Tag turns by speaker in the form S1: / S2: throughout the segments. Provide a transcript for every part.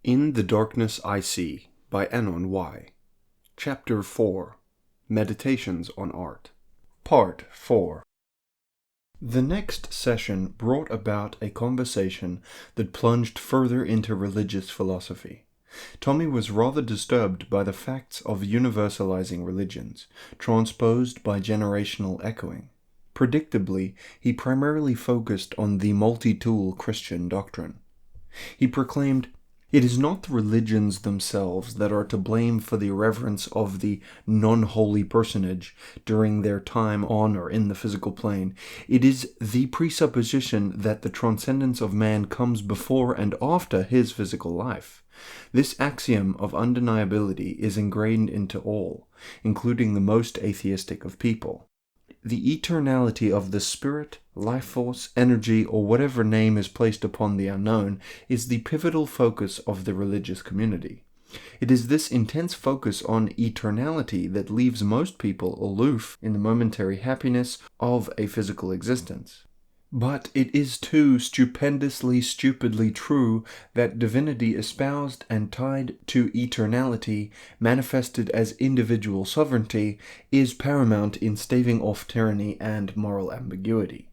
S1: In the Darkness I See by Anon Y. Chapter 4 Meditations on Art. Part 4. The next session brought about a conversation that plunged further into religious philosophy. Tommy was rather disturbed by the facts of universalizing religions, transposed by generational echoing. Predictably, he primarily focused on the multi-tool Christian doctrine. He proclaimed, "It is not the religions themselves that are to blame for the irreverence of the non-holy personage during their time on or in the physical plane. It is the presupposition that the transcendence of man comes before and after his physical life. This axiom of undeniability is ingrained into all, including the most atheistic of people. The eternality of the spirit, life force, energy, or whatever name is placed upon the unknown is the pivotal focus of the religious community. It is this intense focus on eternality that leaves most people aloof in the momentary happiness of a physical existence. But it is too stupidly true that divinity espoused and tied to eternality, manifested as individual sovereignty, is paramount in staving off tyranny and moral ambiguity.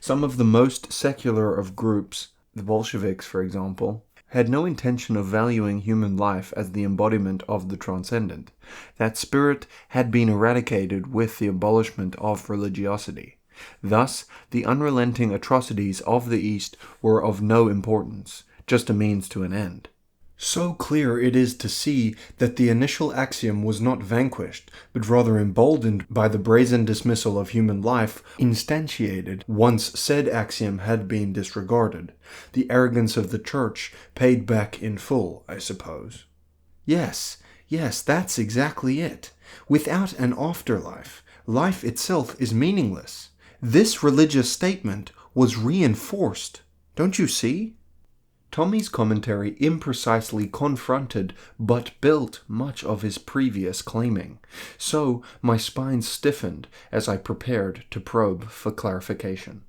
S1: Some of the most secular of groups, the Bolsheviks for example, had no intention of valuing human life as the embodiment of the transcendent. That spirit had been eradicated with the abolishment of religiosity. Thus, the unrelenting atrocities of the East were of no importance, just a means to an end. So clear it is to see that the initial axiom was not vanquished, but rather emboldened by the brazen dismissal of human life, instantiated once said axiom had been disregarded. The arrogance of the Church paid back in full, I suppose. Yes, that's exactly it. Without an afterlife, life itself is meaningless. This religious statement was reinforced. Don't you see? Tommy's commentary imprecisely confronted but built much of his previous claiming, so my spine stiffened as I prepared to probe for clarification.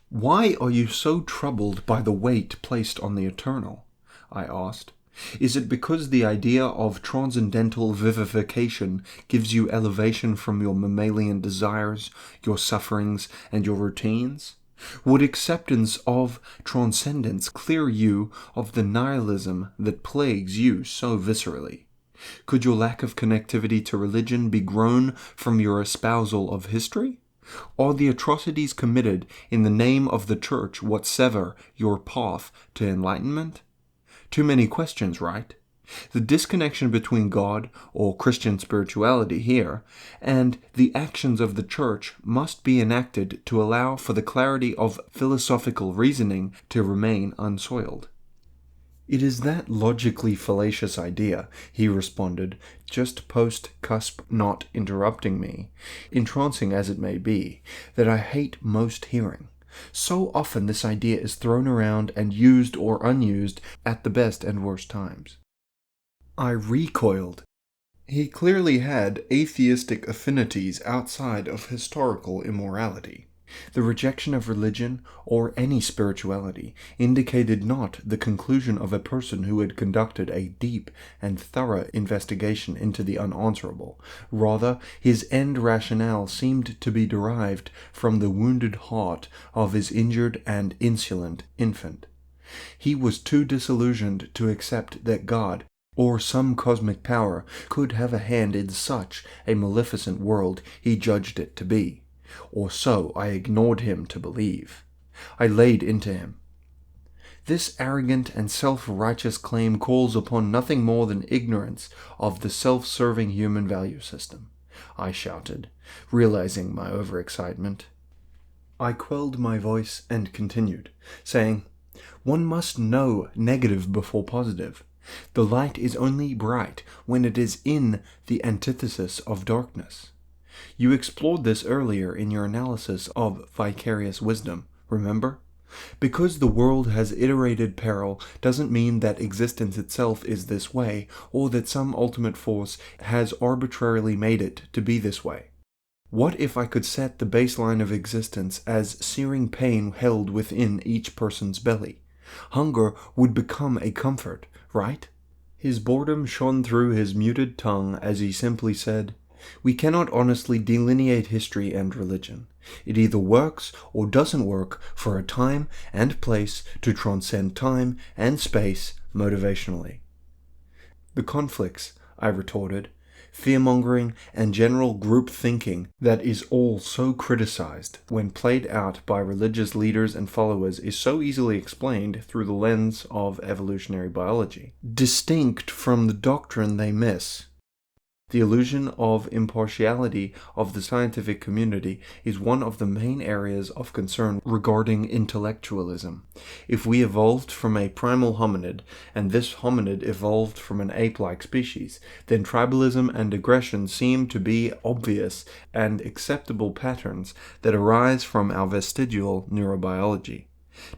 S1: "Why are you so troubled by the weight placed on the eternal?" I asked. "Is it because the idea of transcendental vivification gives you elevation from your mammalian desires, your sufferings, and your routines? Would acceptance of transcendence clear you of the nihilism that plagues you so viscerally? Could your lack of connectivity to religion be grown from your espousal of history? Are the atrocities committed in the name of the Church what sever your path to enlightenment? Too many questions, right? The disconnection between God, or Christian spirituality here, and the actions of the Church must be enacted to allow for the clarity of philosophical reasoning to remain unsoiled." "It is that logically fallacious idea," he responded, just post-cusp not interrupting me, entrancing as it may be, that I hate most hearing. So often this idea is thrown around and used or unused at the best and worst times. I recoiled. He clearly had atheistic affinities outside of historical immorality. The rejection of religion, or any spirituality, indicated not the conclusion of a person who had conducted a deep and thorough investigation into the unanswerable. Rather, his end rationale seemed to be derived from the wounded heart of his injured and insolent infant. He was too disillusioned to accept that God, or some cosmic power, could have a hand in such a maleficent world he judged it to be. Or so I ignored him to believe. I laid into him. "This arrogant and self-righteous claim calls upon nothing more than ignorance of the self-serving human value system," I shouted, realizing my overexcitement. I quelled my voice and continued, saying, "One must know negative before positive. The light is only bright when it is in the antithesis of darkness. You explored this earlier in your analysis of vicarious wisdom, remember? Because the world has iterated peril doesn't mean that existence itself is this way, or that some ultimate force has arbitrarily made it to be this way. What if I could set the baseline of existence as searing pain held within each person's belly? Hunger would become a comfort, right? His boredom shone through his muted tongue as he simply said, "We cannot honestly delineate history and religion. It either works or doesn't work for a time and place to transcend time and space motivationally." The conflicts, I retorted, fear-mongering and general group thinking that is all so criticized when played out by religious leaders and followers is so easily explained through the lens of evolutionary biology. Distinct from the doctrine they miss, the illusion of impartiality of the scientific community is one of the main areas of concern regarding intellectualism. If we evolved from a primal hominid, and this hominid evolved from an ape-like species, then tribalism and aggression seem to be obvious and acceptable patterns that arise from our vestigial neurobiology.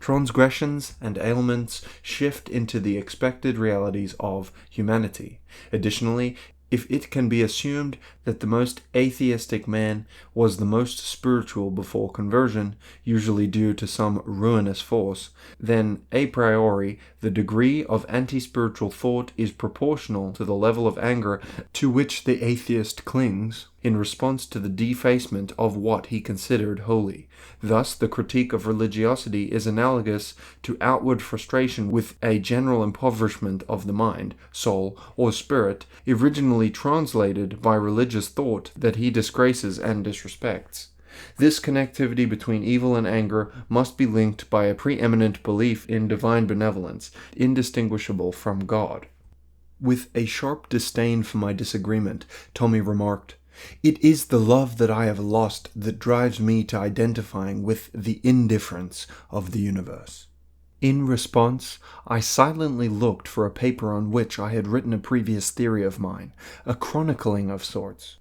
S1: Transgressions and ailments shift into the expected realities of humanity. Additionally, if it can be assumed that the most atheistic man was the most spiritual before conversion, usually due to some ruinous force, then a priori the degree of anti-spiritual thought is proportional to the level of anger to which the atheist clings in response to the defacement of what he considered holy. Thus, the critique of religiosity is analogous to outward frustration with a general impoverishment of the mind, soul, or spirit, originally translated by religious thought that he disgraces and disrespects. This connectivity between evil and anger must be linked by a preeminent belief in divine benevolence, indistinguishable from God. With a sharp disdain for my disagreement, Tommy remarked, "It is the love that I have lost that drives me to identifying with the indifference of the universe." In response, I silently looked for a paper on which I had written a previous theory of mine, a chronicling of sorts.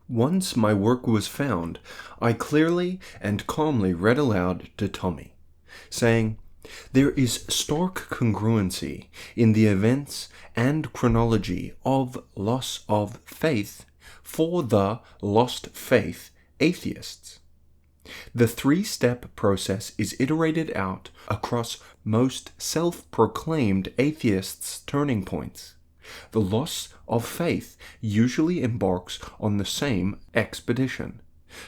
S1: Once my work was found, I clearly and calmly read aloud to Tommy, saying, "There is stark congruency in the events and chronology of loss of faith for the lost faith atheists. The three-step process is iterated out across most self-proclaimed atheists' turning points. The loss of faith usually embarks on the same expedition.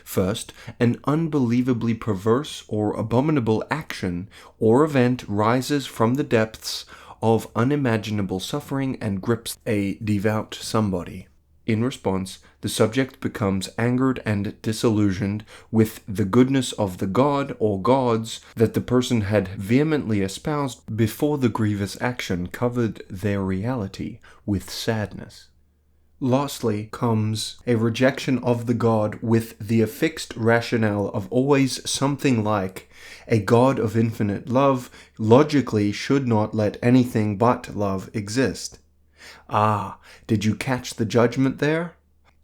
S1: First, an unbelievably perverse or abominable action or event rises from the depths of unimaginable suffering and grips a devout somebody. In response, the subject becomes angered and disillusioned with the goodness of the god or gods that the person had vehemently espoused before the grievous action covered their reality with sadness. Lastly comes a rejection of the god with the affixed rationale of always something like, a God of infinite love logically should not let anything but love exist. Ah, did you catch the judgment there?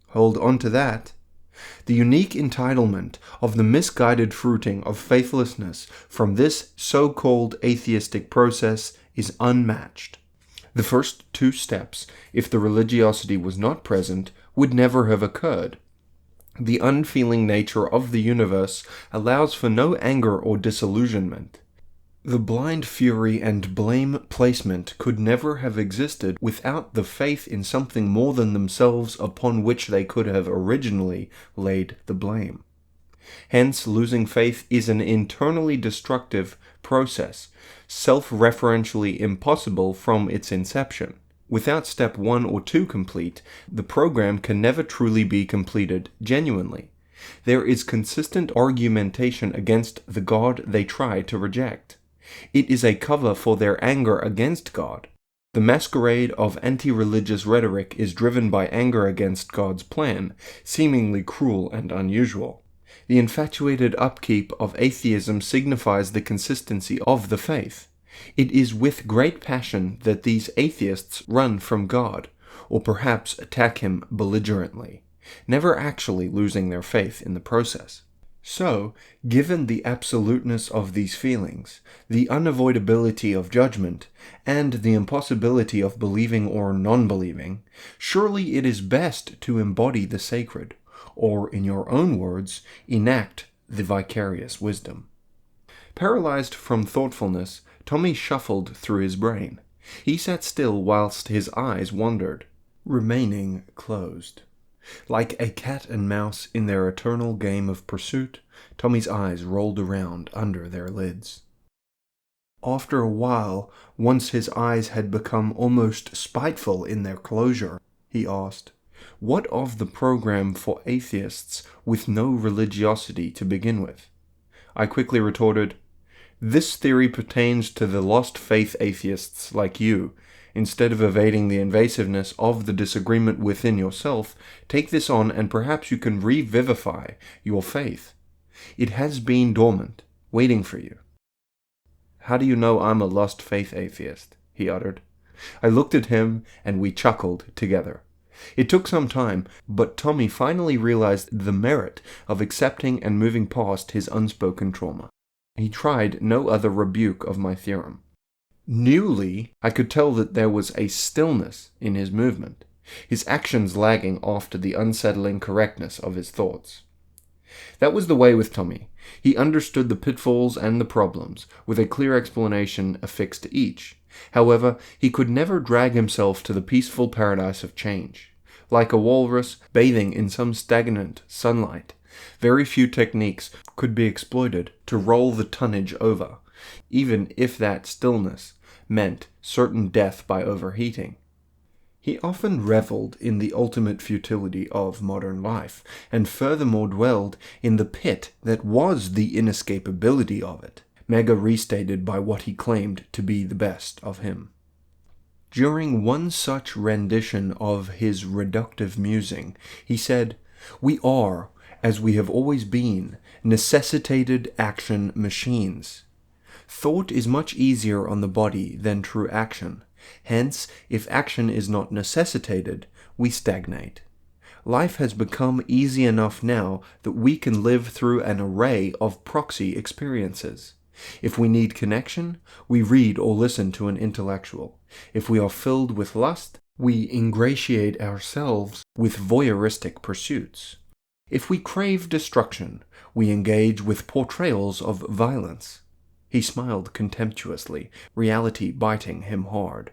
S1: Hold on to that. The unique entitlement of the misguided fruiting of faithlessness from this so-called atheistic process is unmatched. The first two steps, if the religiosity was not present, would never have occurred. The unfeeling nature of the universe allows for no anger or disillusionment. The blind fury and blame placement could never have existed without the faith in something more than themselves upon which they could have originally laid the blame. Hence, losing faith is an internally destructive process, self-referentially impossible from its inception. Without step 1 or 2 complete, the program can never truly be completed genuinely. There is consistent argumentation against the God they try to reject. It is a cover for their anger against God. The masquerade of anti-religious rhetoric is driven by anger against God's plan, seemingly cruel and unusual. The infatuated upkeep of atheism signifies the consistency of the faith. It is with great passion that these atheists run from God, or perhaps attack him belligerently, never actually losing their faith in the process. So, given the absoluteness of these feelings, the unavoidability of judgment, and the impossibility of believing or non-believing, surely it is best to embody the sacred, or, in your own words, enact the vicarious wisdom. Paralyzed from thoughtfulness, Tommy shuffled through his brain. He sat still whilst his eyes wandered, remaining closed. Like a cat and mouse in their eternal game of pursuit, Tommy's eyes rolled around under their lids. After a while, once his eyes had become almost spiteful in their closure, he asked, "What of the program for atheists with no religiosity to begin with?" I quickly retorted, "This theory pertains to the lost faith atheists like you. Instead of evading the invasiveness of the disagreement within yourself, take this on and perhaps you can revivify your faith. It has been dormant, waiting for you." "How do you know I'm a lost faith atheist?" he uttered. I looked at him and we chuckled together. It took some time, but Tommy finally realized the merit of accepting and moving past his unspoken trauma. He tried no other rebuke of my theorem. Newly, I could tell that there was a stillness in his movement, his actions lagging after the unsettling correctness of his thoughts. That was the way with Tommy. He understood the pitfalls and the problems, with a clear explanation affixed to each. However, he could never drag himself to the peaceful paradise of change. Like a walrus bathing in some stagnant sunlight, very few techniques could be exploited to roll the tonnage over, even if that stillness meant certain death by overheating. He often reveled in the ultimate futility of modern life, and furthermore dwelled in the pit that was the inescapability of it, mega restated by what he claimed to be the best of him. During one such rendition of his reductive musing, he said, "We are, as we have always been, necessitated action machines. Thought is much easier on the body than true action. Hence, if action is not necessitated, we stagnate. Life has become easy enough now that we can live through an array of proxy experiences. If we need connection, we read or listen to an intellectual. If we are filled with lust, we ingratiate ourselves with voyeuristic pursuits. If we crave destruction, we engage with portrayals of violence." He smiled contemptuously, reality biting him hard.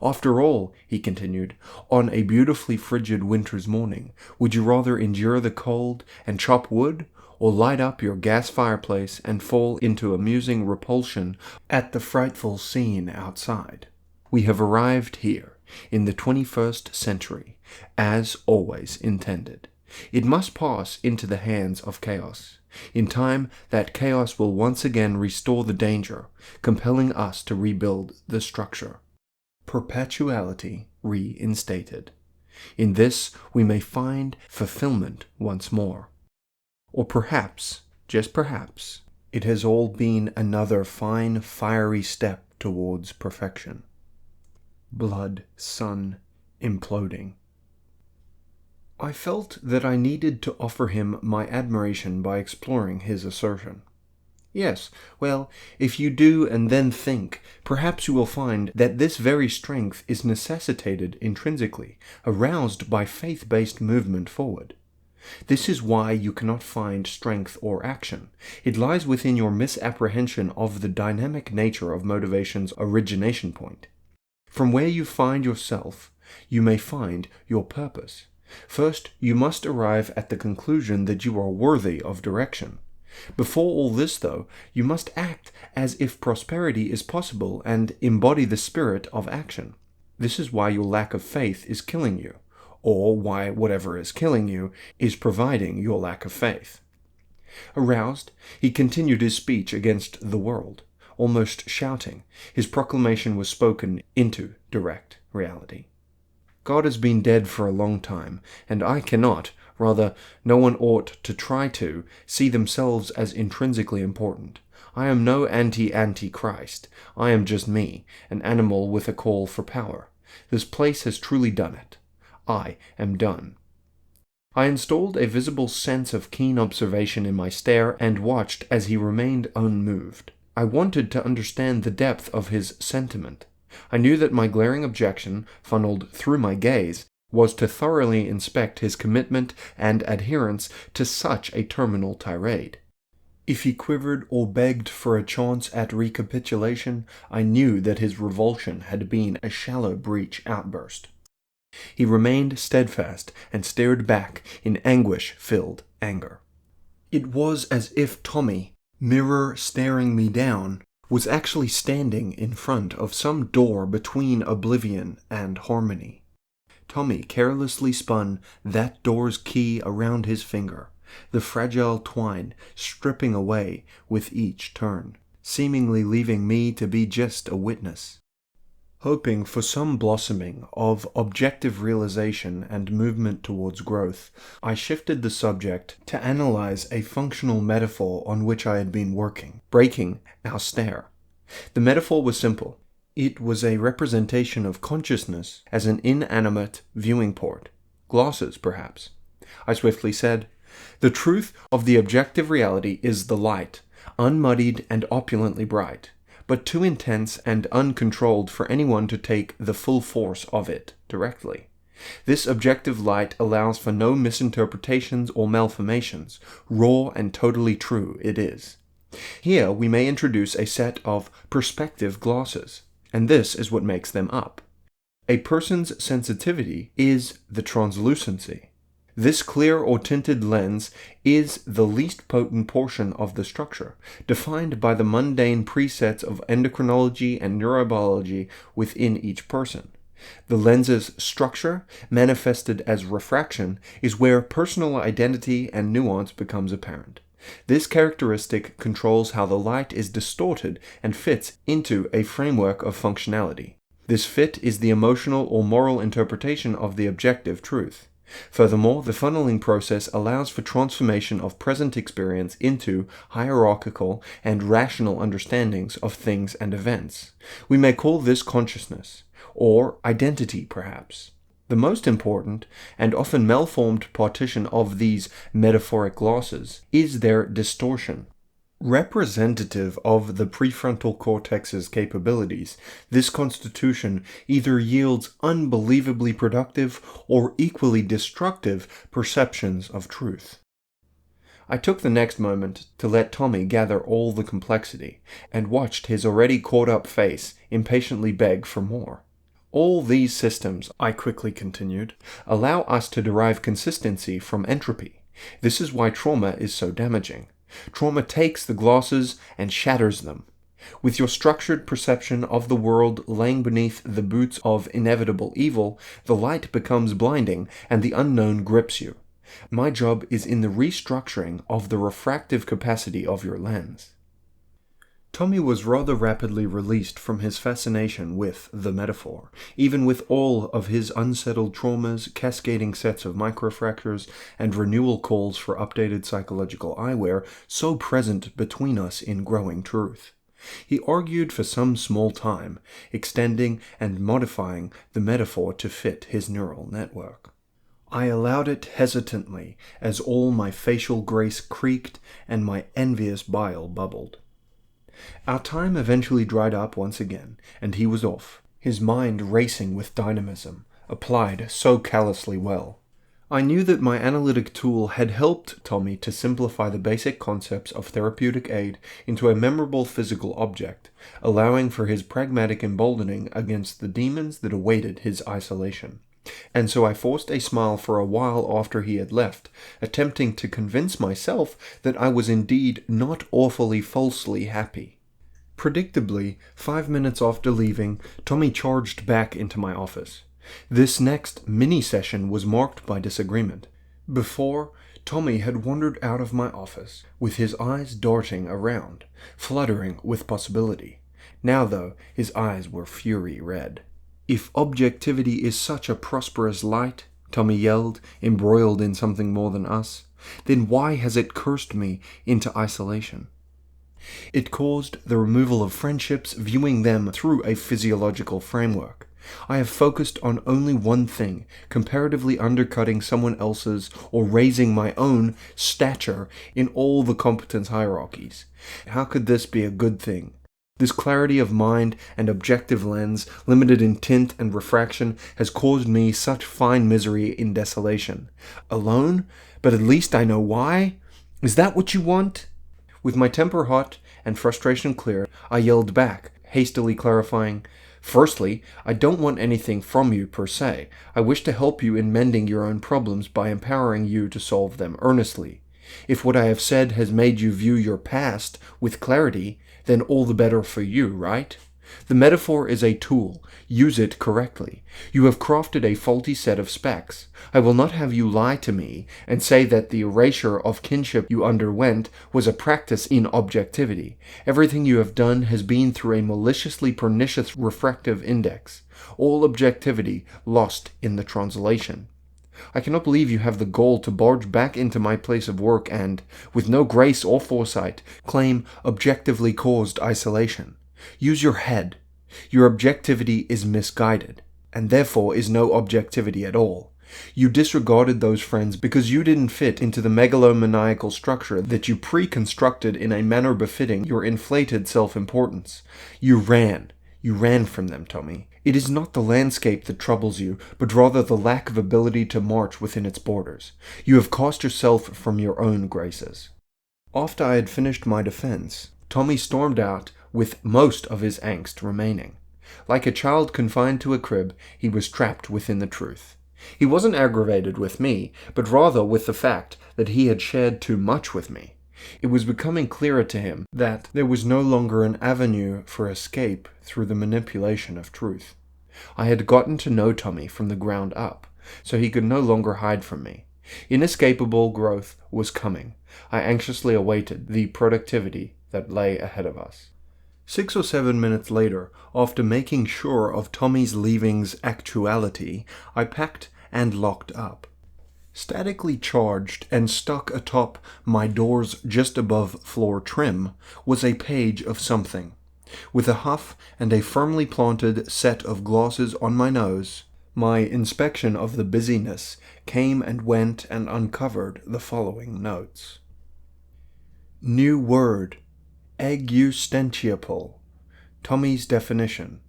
S1: "After all," he continued, "on a beautifully frigid winter's morning, would you rather endure the cold and chop wood, or light up your gas fireplace and fall into amusing repulsion at the frightful scene outside? We have arrived here, in the 21st century, as always intended. It must pass into the hands of chaos. In time, that chaos will once again restore the danger, compelling us to rebuild the structure. Perpetuality reinstated. In this, we may find fulfillment once more. Or perhaps, just perhaps, it has all been another fine, fiery step towards perfection. Blood, sun, imploding." I felt that I needed to offer him my admiration by exploring his assertion. "Yes, well, if you do and then think, perhaps you will find that this very strength is necessitated intrinsically, aroused by faith-based movement forward. This is why you cannot find strength or action. It lies within your misapprehension of the dynamic nature of motivation's origination point. From where you find yourself, you may find your purpose. First, you must arrive at the conclusion that you are worthy of direction. Before all this, though, you must act as if prosperity is possible and embody the spirit of action. This is why your lack of faith is killing you, or why whatever is killing you is providing your lack of faith." Aroused, he continued his speech against the world, almost shouting. His proclamation was spoken into direct reality. "God has been dead for a long time, and I cannot, rather, no one ought to try to, see themselves as intrinsically important. I am no anti-Christ. I am just me, an animal with a call for power. This place has truly done it. I am done." I installed a visible sense of keen observation in my stare and watched as he remained unmoved. I wanted to understand the depth of his sentiment. I knew that my glaring objection, funneled through my gaze, was to thoroughly inspect his commitment and adherence to such a terminal tirade. If he quivered or begged for a chance at recapitulation, I knew that his revulsion had been a shallow breech outburst. He remained steadfast and stared back in anguish-filled anger. It was as if Tommy, mirror staring me down, was actually standing in front of some door between oblivion and harmony. Tommy carelessly spun that door's key around his finger, the fragile twine stripping away with each turn, seemingly leaving me to be just a witness. Hoping for some blossoming of objective realization and movement towards growth, I shifted the subject to analyze a functional metaphor on which I had been working, breaking our stare. The metaphor was simple. It was a representation of consciousness as an inanimate viewing port. Glasses, perhaps. I swiftly said, "The truth of the objective reality is the light, unmuddied and opulently bright, but too intense and uncontrolled for anyone to take the full force of it directly. This objective light allows for no misinterpretations or malformations. Raw and totally true it is. Here we may introduce a set of perspective glasses, and this is what makes them up. A person's sensitivity is the translucency. This clear or tinted lens is the least potent portion of the structure, defined by the mundane presets of endocrinology and neurobiology within each person. The lens's structure, manifested as refraction, is where personal identity and nuance becomes apparent. This characteristic controls how the light is distorted and fits into a framework of functionality. This fit is the emotional or moral interpretation of the objective truth. Furthermore, the funneling process allows for transformation of present experience into hierarchical and rational understandings of things and events. We may call this consciousness, or identity perhaps. The most important and often malformed partition of these metaphoric glosses is their distortion. Representative of the prefrontal cortex's capabilities, this constitution either yields unbelievably productive or equally destructive perceptions of truth. I took the next moment to let Tommy gather all the complexity, and watched his already caught-up face impatiently beg for more. All these systems, I quickly continued, allow us to derive consistency from entropy. This is why trauma is so damaging. Trauma takes the glosses and shatters them. With your structured perception of the world laying beneath the boots of inevitable evil, the light becomes blinding and the unknown grips you. My job is in the restructuring of the refractive capacity of your lens. Tommy was rather rapidly released from his fascination with the metaphor, even with all of his unsettled traumas, cascading sets of microfractures, and renewal calls for updated psychological eyewear so present between us in growing truth. He argued for some small time, extending and modifying the metaphor to fit his neural network. I allowed it hesitantly as all my facial grace creaked and my envious bile bubbled. Our time eventually dried up once again, and he was off, his mind racing with dynamism, applied so callously well. I knew that my analytic tool had helped Tommy to simplify the basic concepts of therapeutic aid into a memorable physical object, allowing for his pragmatic emboldening against the demons that awaited his isolation. And so I forced a smile for a while after he had left, attempting to convince myself that I was indeed not awfully falsely happy. Predictably, 5 minutes after leaving, Tommy charged back into my office. This next mini-session was marked by disagreement. Before, Tommy had wandered out of my office, with his eyes darting around, fluttering with possibility. Now, though, his eyes were fury red. "If objectivity is such a prosperous light," Tommy yelled, embroiled in something more than us, "then why has it cursed me into isolation? It caused the removal of friendships, viewing them through a physiological framework. I have focused on only one thing, comparatively undercutting someone else's or raising my own stature in all the competence hierarchies. How could this be a good thing? This clarity of mind and objective lens, limited in tint and refraction, has caused me such fine misery in desolation. Alone? But at least I know why? Is that what you want?" With my temper hot and frustration clear, I yelled back, hastily clarifying, "Firstly, I don't want anything from you per se. I wish to help you in mending your own problems by empowering you to solve them earnestly. If what I have said has made you view your past with clarity, then all the better for you, right? The metaphor is a tool. Use it correctly. You have crafted a faulty set of specs. I will not have you lie to me and say that the erasure of kinship you underwent was a practice in objectivity. Everything you have done has been through a maliciously pernicious refractive index. All objectivity lost in the translation. I cannot believe you have the gall to barge back into my place of work and, with no grace or foresight, claim objectively caused isolation. Use your head. Your objectivity is misguided, and therefore is no objectivity at all. You disregarded those friends because you didn't fit into the megalomaniacal structure that you pre-constructed in a manner befitting your inflated self-importance. You ran from them, Tommy. It is not the landscape that troubles you, but rather the lack of ability to march within its borders. You have cost yourself from your own graces." After I had finished my defense, Tommy stormed out with most of his angst remaining. Like a child confined to a crib, he was trapped within the truth. He wasn't aggravated with me, but rather with the fact that he had shared too much with me. It was becoming clearer to him that there was no longer an avenue for escape through the manipulation of truth. I had gotten to know Tommy from the ground up, so he could no longer hide from me. Inescapable growth was coming. I anxiously awaited the productivity that lay ahead of us. 6 or 7 minutes later, after making sure of Tommy's leaving's actuality, I packed and locked up. Statically charged and stuck atop my door's just above floor trim was a page of something. With a huff and a firmly planted set of glasses on my nose, my inspection of the busyness came and went and uncovered the following notes. New word. Existential. Tommy's definition.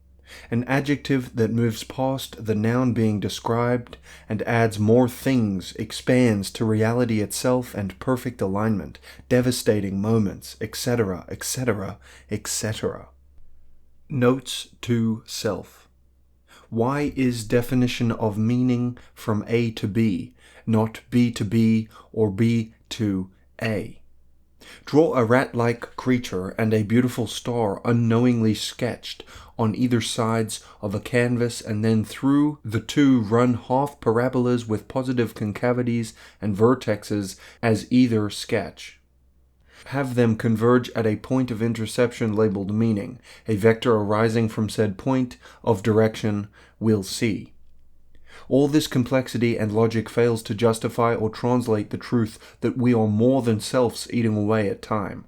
S1: An adjective that moves past the noun being described and adds more things, expands to reality itself and perfect alignment, devastating moments, etc., etc., etc. Notes to self. Why is definition of meaning from A to B, not B to B or B to A? Draw a rat-like creature and a beautiful star unknowingly sketched on either sides of a canvas, and then through the two run half parabolas with positive concavities and vertexes as either sketch. Have them converge at a point of interception labeled meaning, a vector arising from said point of direction, we'll see. All this complexity and logic fails to justify or translate the truth that we are more than selves eating away at time.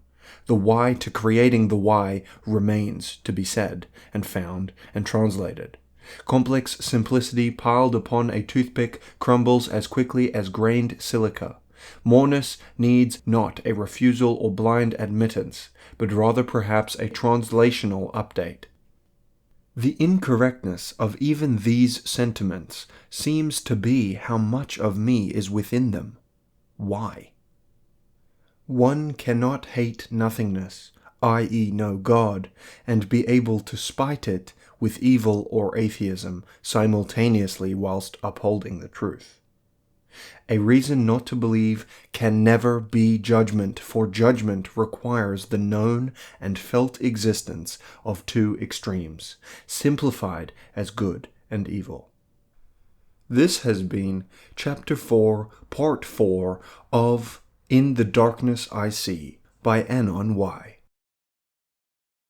S1: The why to creating the why remains to be said, and found, and translated. Complex simplicity piled upon a toothpick crumbles as quickly as grained silica. Moreness needs not a refusal or blind admittance, but rather perhaps a translational update. The incorrectness of even these sentiments seems to be how much of me is within them. Why? One cannot hate nothingness, i.e. no God, and be able to spite it with evil or atheism simultaneously whilst upholding the truth. A reason not to believe can never be judgment, for judgment requires the known and felt existence of two extremes, simplified as good and evil. This has been Chapter 4, Part 4 of In the Darkness I See by Anon Y.